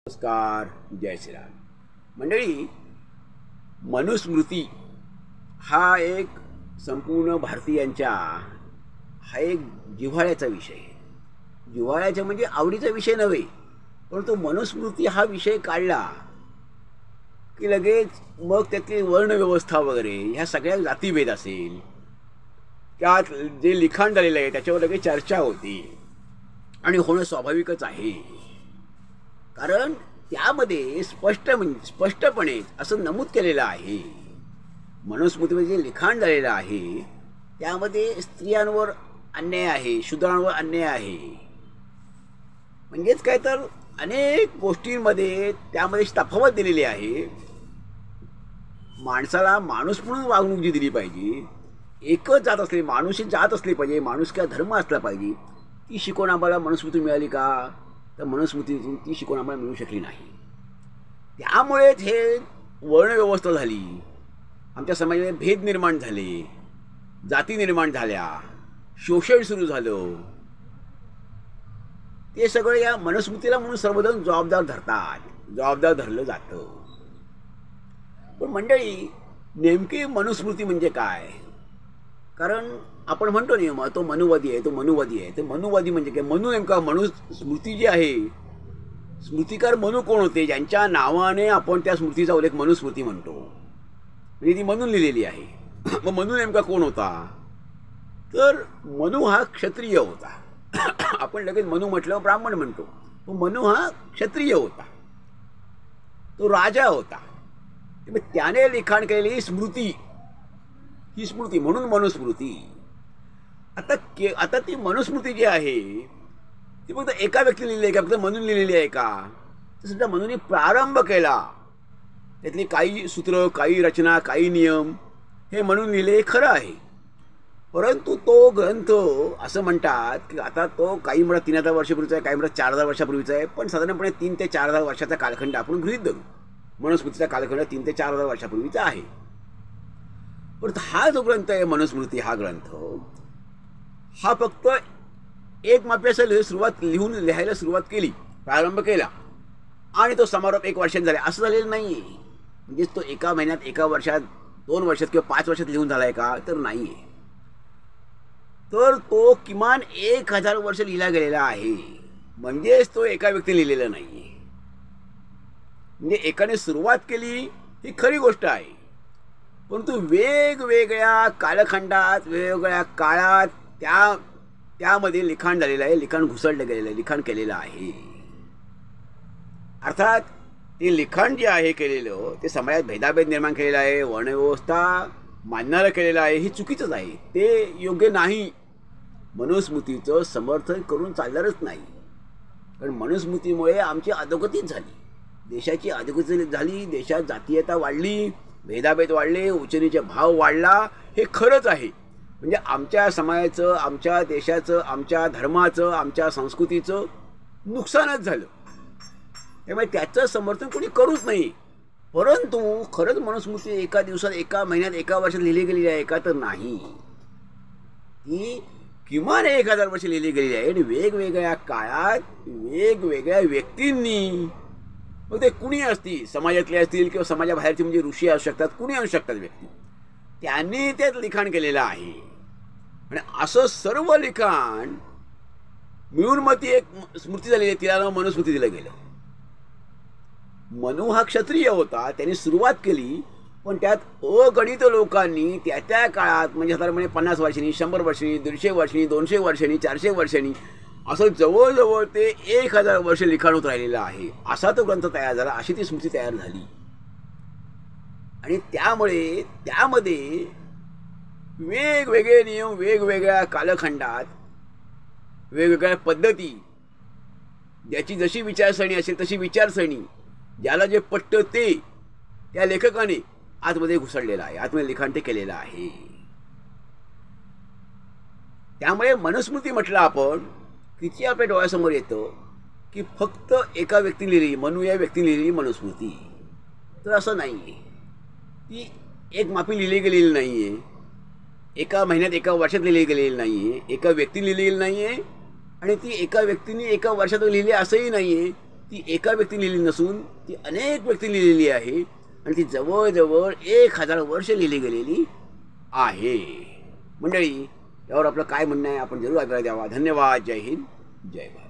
नमस्कार. जय श्रीराम. मंडळी, मनुस्मृती हा एक संपूर्ण भारतीयांच्या हा एक जिव्हाळ्याचा विषय आहे. जिव्हाळ्याचा म्हणजे आवडीचा विषय नव्हे, परंतु मनुस्मृती हा विषय काढला की लगेच मग त्यातली वर्णव्यवस्था वगैरे ह्या सगळ्या जातीभेद असेल, त्यात जे लिखाण झालेलं आहे त्याच्यावर लगेच चर्चा होती आणि होणं स्वाभाविकच आहे. कारण त्यामध्ये स्पष्टपणे असं नमूद केलेलं आहे, मनुस्मृतीमध्ये जे लिखाण झालेलं आहे त्यामध्ये स्त्रियांवर अन्याय आहे, शूद्रांवर अन्याय आहे. म्हणजेच काय तर अनेक गोष्टींमध्ये त्यामध्ये तफावत दिलेली आहे. माणसाला माणूस म्हणून वागणूक जी दिली पाहिजे, एकच जात असली, माणूस जात असली पाहिजे, माणूस किंवा धर्म असला पाहिजे, ती शिकवण आम्हाला मनुस्मृतीतून मिळाली का? तर मनुस्मृतीतून ती शिकवण आम्हाला मिळू शकली नाही. त्यामुळेच हे वर्णव्यवस्था झाली, आमच्या समाजामध्ये भेद निर्माण झाले, जाती निर्माण झाल्या, शोषण सुरू झालं. ते सगळं या मनुस्मृतीला म्हणून सर्वजण जबाबदार धरतात, जबाबदार धरलं जातं. पण मंडळी, नेमकी मनुस्मृती म्हणजे काय? कारण आपण म्हणतो नेहमी तो मनुवादी आहे, तो मनुवादी आहे. तर मनुवादी म्हणजे काय? मनु नेमका मनुस्मृती जी आहे, स्मृतिकार मनु कोण होते? ज्यांच्या नावाने आपण त्या स्मृतीचा उल्लेख मनुस्मृती म्हणतो, म्हणजे ती म्हणून लिहिलेली आहे. मग मनु नेमका कोण होता? तर मनु हा क्षत्रिय होता. आपण लगेच मनु म्हटल्यावर ब्राह्मण म्हणतो, पण मनु हा क्षत्रिय होता, तो राजा होता. त्याने लिखाण केलेली स्मृती ही स्मृती म्हणून मनुस्मृती. आता ती मनुस्मृती जी आहे ती फक्त एका व्यक्तीने लिहिली आहे का? फक्त म्हणून लिहिलेली आहे का? तर सुद्धा म्हणून प्रारंभ केला, त्यातली काही सूत्र, काही रचना, काही नियम हे म्हणून लिहिले खरं आहे. परंतु तो ग्रंथ असं म्हणतात की आता तो काही म्हणत 3000 वर्षापूर्वीचा आहे, काही म्हणत 4000 वर्षापूर्वीचा आहे, पण साधारणपणे 3 ते 4000 वर्षाचा कालखंड आपण गृहीत धरू. मनुस्मृतीचा कालखंड 3 ते 4000 वर्षापूर्वीचा आहे. परंतु हा जो ग्रंथ आहे मनुस्मृती, हा ग्रंथ हा फक्त एक मापी असं लिहायला सुरुवात केली, प्रारंभ केला आणि तो समारोप 1 वर्षात झाला असं झालेलं नाही आहे. म्हणजेच तो एका महिन्यात, एका वर्षात, 2 वर्षात किंवा 5 वर्षात लिहून झाला आहे का? तर नाही आहे. तर तो किमान 1000 वर्ष लिहिला गेलेला आहे. म्हणजेच तो एका व्यक्तीने लिहिलेला नाही आहे. म्हणजे एकाने सुरुवात केली ही खरी गोष्ट आहे, परंतु वेगवेगळ्या कालखंडात, वेगवेगळ्या काळात त्यामध्ये लिखाण झालेलं आहे, लिखाण घुसळलं गेलेलं आहे, लिखाण केलेलं आहे. अर्थात ते लिखाण जे आहे केलेलं ते समाजात भेदाभेद निर्माण केलेला आहे, वर्णव्यवस्था मानणारं केलेलं आहे, हे चुकीचंच आहे, ते योग्य नाही. मनुस्मृतीचं समर्थन करून चालणारच नाही. कारण मनुस्मृतीमुळे आमची अधोगतीच झाली, देशाची अधोगती झाली, देशात जातीयता वाढली, भेदाभेद वाढले, उचनीचे भाव वाढला. हे खरंच आहे. म्हणजे आमच्या समाजाचं, आमच्या देशाचं, आमच्या धर्माचं, आमच्या संस्कृतीचं नुकसानच झालं. त्यामुळे त्याचं समर्थन कोणी करूच नाही. परंतु खरंच मनुस्मृती एका दिवसात, एका महिन्यात, एका वर्षात लिहिली गेलेली आहे का? तर नाही. ती किमान 1000 वर्ष लिहिली गेलेली आहे आणि वेगवेगळ्या काळात वेगवेगळ्या व्यक्तींनी, मग ते कुणी असतील, समाजातले असतील किंवा समाजाबाहेरचे, म्हणजे ऋषी असू शकतात, कुणी असू शकतात व्यक्ती, त्यांनी त्यात लिखाण केलेलं आहे. आणि असं सर्व लिखाण मिळून मग ती एक स्मृती झालेली आहे, तिला नाव मनुस्मृती दिलं गेलं. मनु हा क्षत्रिय होता, त्यांनी सुरुवात केली, पण त्यात अगणित लोकांनी त्या काळात, म्हणजे साधारणपणे 50 वर्षांनी, 100 वर्षांनी, 150 वर्षांनी, 200 वर्षांनी, 400 वर्षांनी, असं जवळजवळ ते 1000 वर्ष लिखाण होत राहिलेलं आहे. असा तो ग्रंथ तयार झाला, अशी ती स्मृती तयार झाली. आणि त्यामुळे त्यामध्ये वेगवेगळे नियम, वेगवेगळ्या कालखंडात, वेगवेगळ्या पद्धती, ज्याची जशी विचारसरणी असेल तशी विचारसरणी, ज्याला जे पटतं ते त्या लेखकाने आतमध्ये घुसळलेलं आहे, आतमध्ये लिखाण ते केलेलं आहे. त्यामुळे मनुस्मृती म्हटलं आपण किती आपल्या डोळ्यासमोर येतं की फक्त एका व्यक्तीने लिहिली, मनु या व्यक्तीने लिहिलेली मनुस्मृती. तर असं नाही आहे. ती एक मापी लिहिली गेलेली नाही आहे, एका महिन्यात, एका वर्षात लिहिली गेलेली नाही आहे, एका व्यक्तीने लिहिलेली नाही आहे, आणि ती एका व्यक्तीने एका वर्षात लिहिली असंही नाही आहे. ती एका व्यक्तीने लिहिली नसून ती अनेक व्यक्ती लिहिलेली आहे आणि ती जवळजवळ 1000 वर्ष लिहिली गेलेली आहे. मंडळी, यावर आपलं काय म्हणणं आहे आपण जरूर अभिप्राय द्यावा. धन्यवाद. जय हिंद, जय भारत.